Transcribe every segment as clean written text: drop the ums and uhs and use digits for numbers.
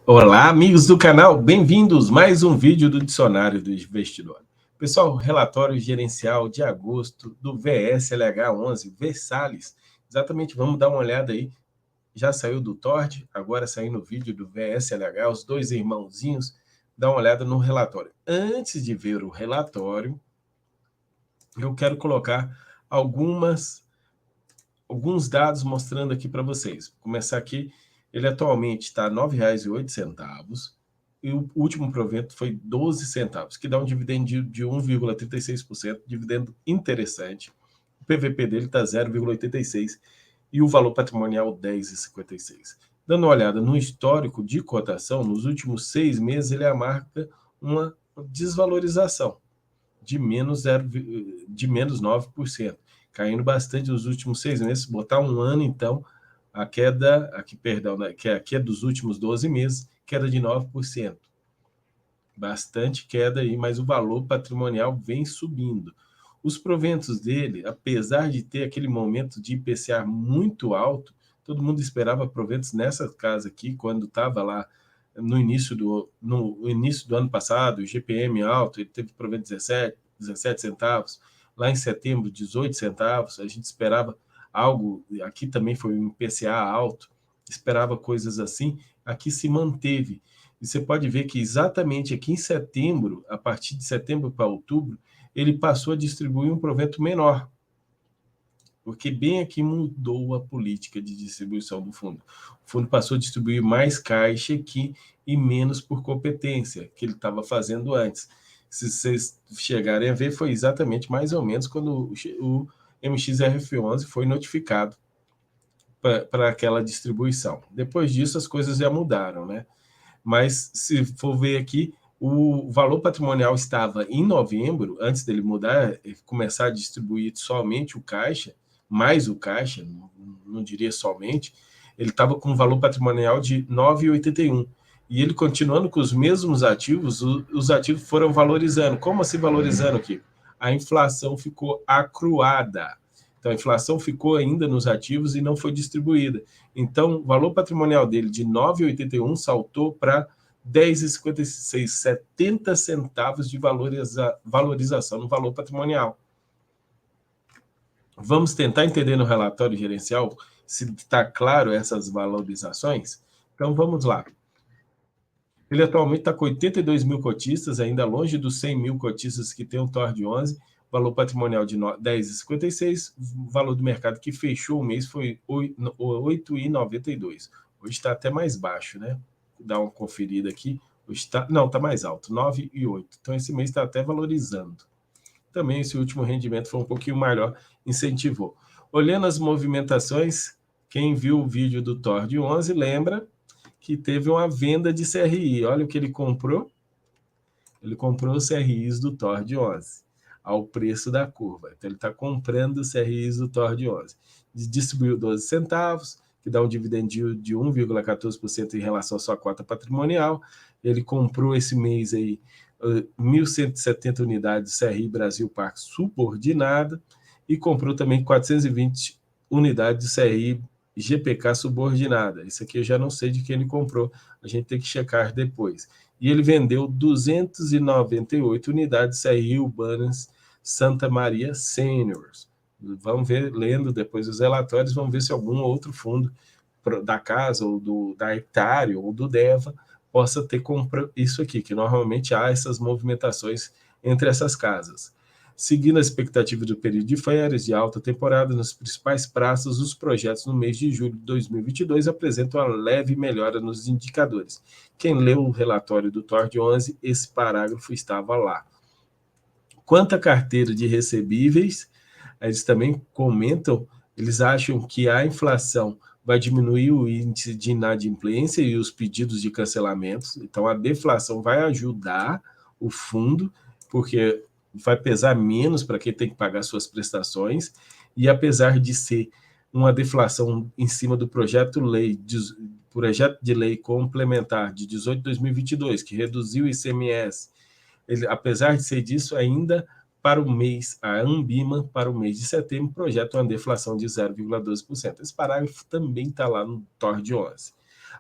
Olá, amigos do canal, bem-vindos a mais um vídeo do Dicionário do Investidor. Pessoal, relatório gerencial de agosto do VSLH11, Versalhes. Exatamente, vamos dar uma olhada aí. Já saiu do Tord, agora saiu no vídeo do VSLH, os dois irmãozinhos. Dá uma olhada no relatório. Antes de ver o relatório, eu quero colocar alguns dados mostrando aqui para vocês. Vou começar aqui. Ele atualmente está R$ 9,08 e o último provento foi 12 centavos, que dá um dividendo de 1,36%, dividendo interessante. O PVP dele está 0,86 e o valor patrimonial 10,56. Dando uma olhada no histórico de cotação, nos últimos 6 meses ele marca uma desvalorização de menos 9%, caindo bastante nos últimos 6 meses. Botar um ano, então, a queda, que é dos últimos 12 meses, queda de 9%. Bastante queda aí, mas o valor patrimonial vem subindo. Os proventos dele, apesar de ter aquele momento de IPCA muito alto, todo mundo esperava proventos nessa casa aqui, quando estava lá no início do ano passado, o GPM alto, ele teve provento 17 centavos, lá em setembro 18 centavos, a gente esperava algo, aqui também foi um IPCA alto, esperava coisas assim, aqui se manteve. E você pode ver que exatamente aqui em setembro, a partir de setembro para outubro, ele passou a distribuir um provento menor, porque bem aqui mudou a política de distribuição do fundo. O fundo passou a distribuir mais caixa aqui e menos por competência, que ele estava fazendo antes. Se vocês chegarem a ver, foi exatamente mais ou menos quando o MXRF11 foi notificado para aquela distribuição. Depois disso, as coisas já mudaram, né? Mas se for ver aqui, o valor patrimonial estava em novembro, antes dele mudar, começar a distribuir somente o caixa, mais o caixa, não diria somente, ele estava com um valor patrimonial de 9,81. E ele continuando com os mesmos ativos, os ativos foram valorizando. Como assim valorizando aqui? A inflação ficou acruada. Então, a inflação ficou ainda nos ativos e não foi distribuída. Então, o valor patrimonial dele de 9,81 saltou para 10,56, 70 centavos de valorização no valor patrimonial. Vamos tentar entender no relatório gerencial se está claro essas valorizações? Então, vamos lá. Ele atualmente está com 82 mil cotistas, ainda longe dos 100 mil cotistas que tem o TOR 11, valor patrimonial de 10,56, valor do mercado que fechou o mês foi 8,92. Hoje está até mais baixo, né? Dá uma conferida aqui. Hoje está mais alto, 9,8. Então, esse mês está até valorizando. Também esse último rendimento foi um pouquinho maior, incentivou. Olhando as movimentações, quem viu o vídeo do TOR 11 lembra que teve uma venda de CRI. Olha o que ele comprou. Ele comprou os CRIs do TOR 11 ao preço da curva. Então, ele está comprando os CRIs do TOR 11. Distribuiu 12 centavos, que dá um dividendo de 1,14% em relação à sua cota patrimonial. Ele comprou esse mês aí 1.170 unidades CRI Brasil Parque subordinada e comprou também 420 unidades de CRI GPK subordinada. Isso aqui eu já não sei de quem ele comprou, a gente tem que checar depois. E ele vendeu 298 unidades CRI urbanas Santa Maria Seniors. Vamos ver, lendo depois os relatórios, vamos ver se algum outro fundo da casa, ou da Hectare, ou do DEVA, possa ter comprado isso aqui, que normalmente há essas movimentações entre essas casas. Seguindo a expectativa do período de férias de alta temporada nas principais praças, os projetos no mês de julho de 2022 apresentam uma leve melhora nos indicadores. Quem leu o relatório do TOR 11, esse parágrafo estava lá. Quanto à carteira de recebíveis, eles também comentam, eles acham que a inflação vai diminuir o índice de inadimplência e os pedidos de cancelamentos, então a deflação vai ajudar o fundo, porque vai pesar menos para quem tem que pagar suas prestações, e apesar de ser uma deflação em cima do projeto de lei complementar de 18 de 2022, que reduziu o ICMS, apesar de ser disso, ainda para o mês, a Ambima, para o mês de setembro, projeta uma deflação de 0,12%. Esse parágrafo também está lá no TOR 11.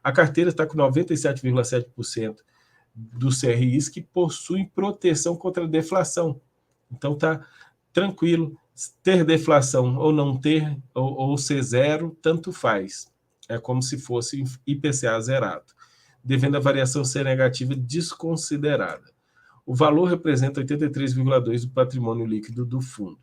A carteira está com 97,7% dos CRIs que possuem proteção contra a deflação. Então está tranquilo, ter deflação ou não ter, ou ser zero, tanto faz. É como se fosse IPCA zerado, devendo a variação ser negativa desconsiderada. O valor representa 83,2% do patrimônio líquido do fundo.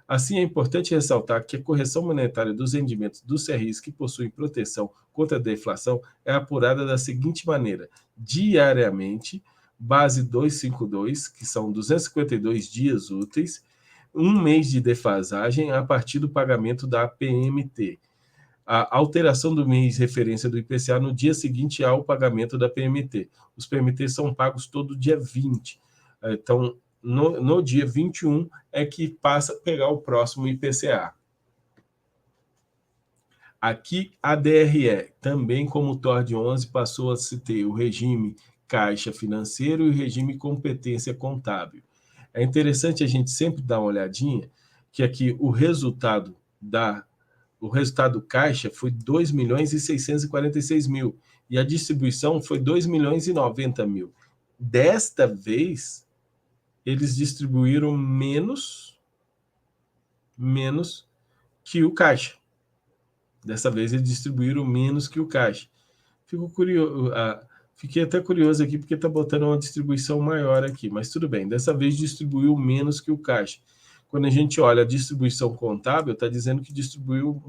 Assim, é importante ressaltar que a correção monetária dos rendimentos dos CRIs que possuem proteção contra a deflação é apurada da seguinte maneira: diariamente, base 252, que são 252 dias úteis, um mês de defasagem a partir do pagamento da PMT. A alteração do mês referência do IPCA no dia seguinte ao pagamento da PMT. Os PMT são pagos todo dia 20. Então, no dia 21 é que passa a pegar o próximo IPCA. Aqui, a DRE, também como o TOR de 11, passou a se ter o regime caixa financeiro e o regime competência contábil. É interessante a gente sempre dar uma olhadinha que aqui o resultado caixa foi 2.646.000 e a distribuição foi 2.090.000. Desta vez, eles distribuíram menos que o caixa. Dessa vez, eles distribuíram menos que o caixa. Fiquei até curioso aqui, porque está botando uma distribuição maior aqui, mas tudo bem. Dessa vez, distribuiu menos que o caixa. Quando a gente olha a distribuição contábil, está dizendo que distribuiu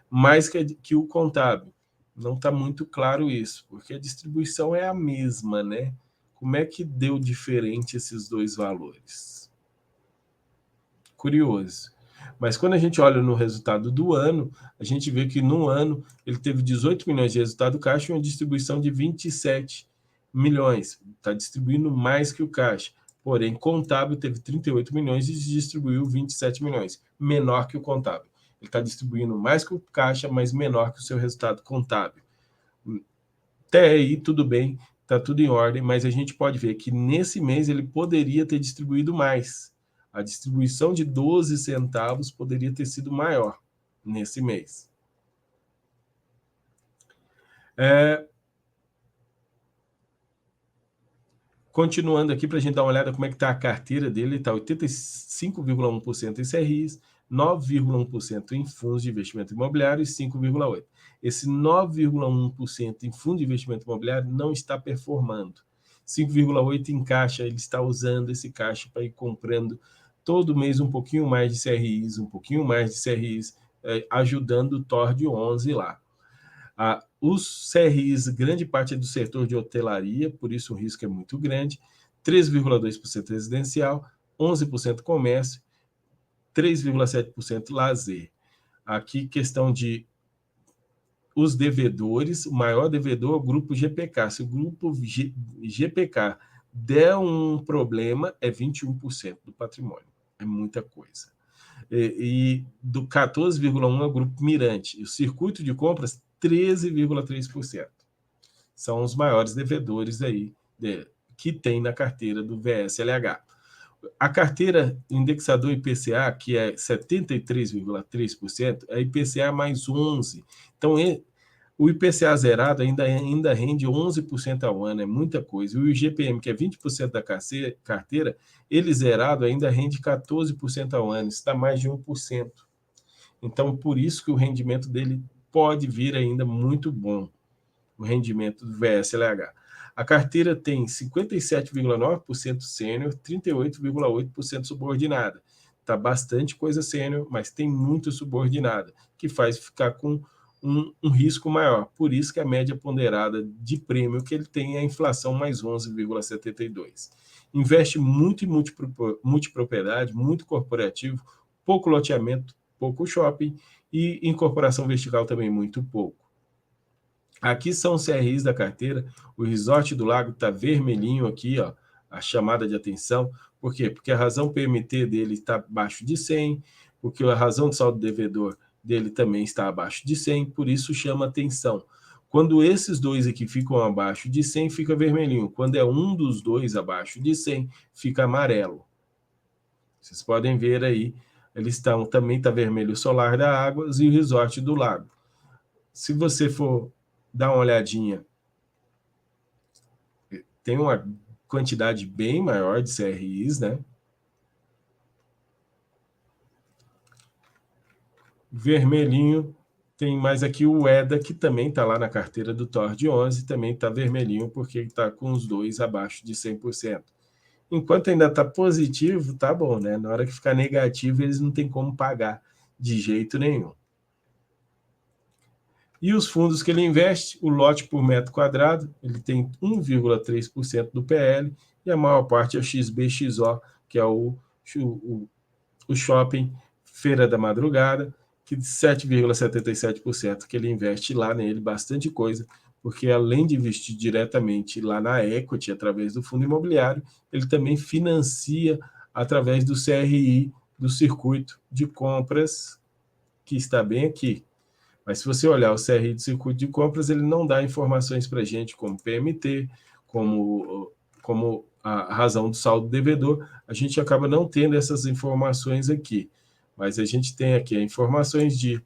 mais que o contábil. Não está muito claro isso, porque a distribuição é a mesma, né? Como é que deu diferente esses dois valores? Curioso. Mas quando a gente olha no resultado do ano, a gente vê que no ano ele teve 18 milhões de resultado caixa e uma distribuição de 27 milhões. Está distribuindo mais que o caixa. Porém, contábil teve 38 milhões e distribuiu 27 milhões, menor que o contábil. Ele está distribuindo mais que o caixa, mas menor que o seu resultado contábil. Até aí, tudo bem, está tudo em ordem, mas a gente pode ver que nesse mês ele poderia ter distribuído mais. A distribuição de 12 centavos poderia ter sido maior nesse mês. Continuando aqui para a gente dar uma olhada como é que está a carteira dele, está 85,1% em CRIs, 9,1% em fundos de investimento imobiliário e 5,8%. Esse 9,1% em fundo de investimento imobiliário não está performando. 5,8% em caixa, ele está usando esse caixa para ir comprando todo mês um pouquinho mais de CRIs, ajudando o TOR de 11 lá. Os CRIs, grande parte é do setor de hotelaria, por isso o risco é muito grande, 3,2% residencial, 11% comércio, 3,7% lazer. Aqui, questão de os devedores, o maior devedor é o grupo GPK. Se o grupo GPK der um problema, é 21% do patrimônio. É muita coisa. E do 14,1% é o grupo Mirante. E o circuito de compras, 13,3%. São os maiores devedores aí que tem na carteira do VSLH. A carteira indexador IPCA, que é 73,3%, é IPCA mais 11%. Então, o IPCA zerado ainda rende 11% ao ano, é muita coisa. E o IGPM, que é 20% da carteira, ele zerado ainda rende 14% ao ano, isso dá mais de 1%. Então, por isso que o rendimento dele pode vir ainda muito bom, o rendimento do VSLH. A carteira tem 57,9% sênior, 38,8% subordinada. Está bastante coisa sênior, mas tem muito subordinada, que faz ficar com um risco maior. Por isso que a média ponderada de prêmio que ele tem é a inflação mais 11,72. Investe muito em multipropriedade, muito corporativo, pouco loteamento, pouco shopping e incorporação vertical também muito pouco. Aqui são os CRIs da carteira. O Resort do Lago está vermelhinho aqui, ó, a chamada de atenção. Por quê? Porque a razão PMT dele está abaixo de 100, porque a razão de saldo devedor dele também está abaixo de 100, por isso chama atenção. Quando esses dois aqui ficam abaixo de 100, fica vermelhinho. Quando é um dos dois abaixo de 100, fica amarelo. Vocês podem ver aí, eles também está vermelho o Solar da Águas e o Resort do Lago. Se você for dá uma olhadinha, tem uma quantidade bem maior de CRIs, né? Vermelhinho, tem mais aqui o EDA, que também está lá na carteira do TORD 11, também está vermelhinho, porque está com os dois abaixo de 100%. Enquanto ainda está positivo, tá bom, né? Na hora que ficar negativo, eles não tem como pagar de jeito nenhum. E os fundos que ele investe, o lote por metro quadrado, ele tem 1,3% do PL, e a maior parte é o XBXO, que é o shopping Feira da Madrugada, que de 7,77% que ele investe lá nele, bastante coisa, porque além de investir diretamente lá na equity, através do fundo imobiliário, ele também financia através do CRI, do circuito de compras, que está bem aqui. Mas se você olhar o CRI do circuito de compras, ele não dá informações para a gente como PMT, como a razão do saldo devedor, a gente acaba não tendo essas informações aqui. Mas a gente tem aqui informações de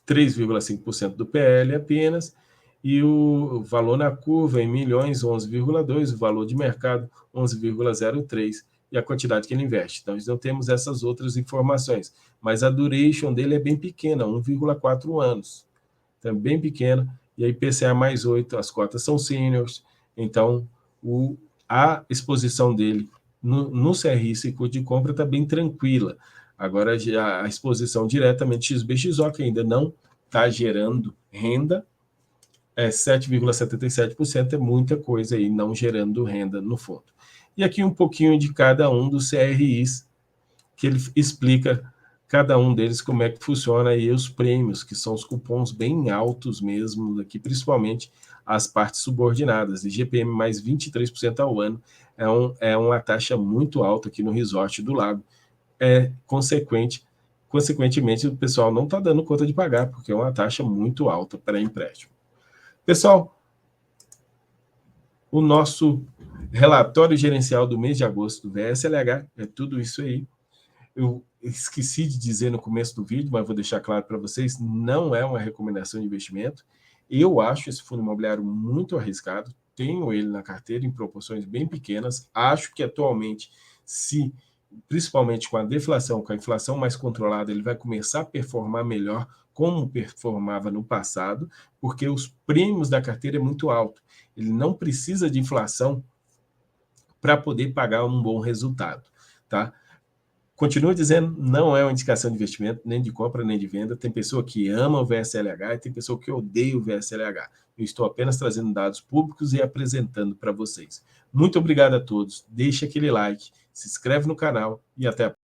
3,5% do PL apenas, e o valor na curva em milhões, 11,2, o valor de mercado, 11,03, e a quantidade que ele investe. Então, nós não temos essas outras informações, mas a duration dele é bem pequena, 1,4 anos. Então, é bem pequena, e aí IPCA mais 8, as cotas são seniors, então a exposição dele no CRI, circuito de compra, está bem tranquila. Agora, já a exposição diretamente XBXO, que ainda não está gerando renda, 7,77%, é muita coisa aí, não gerando renda no fundo. E aqui um pouquinho de cada um dos CRIs, que ele explica cada um deles como é que funciona, e os prêmios, que são os cupons bem altos mesmo, aqui, principalmente as partes subordinadas, IGPM mais 23% ao ano, é uma taxa muito alta aqui no Resort do Lago. Consequentemente, o pessoal não está dando conta de pagar, porque é uma taxa muito alta para empréstimo. Pessoal, o nosso relatório gerencial do mês de agosto do VSLH é tudo isso aí. Eu esqueci de dizer no começo do vídeo, mas vou deixar claro para vocês, não é uma recomendação de investimento. Eu acho esse fundo imobiliário muito arriscado, tenho ele na carteira em proporções bem pequenas, acho que atualmente, principalmente com a deflação, com a inflação mais controlada, ele vai começar a performar melhor como performava no passado, porque os prêmios da carteira é muito alto. Ele não precisa de inflação para poder pagar um bom resultado, tá? Continuo dizendo, não é uma indicação de investimento, nem de compra, nem de venda. Tem pessoa que ama o VSLH e tem pessoa que odeia o VSLH. Eu estou apenas trazendo dados públicos e apresentando para vocês. Muito obrigado a todos. Deixe aquele like, se inscreve no canal e até a próxima.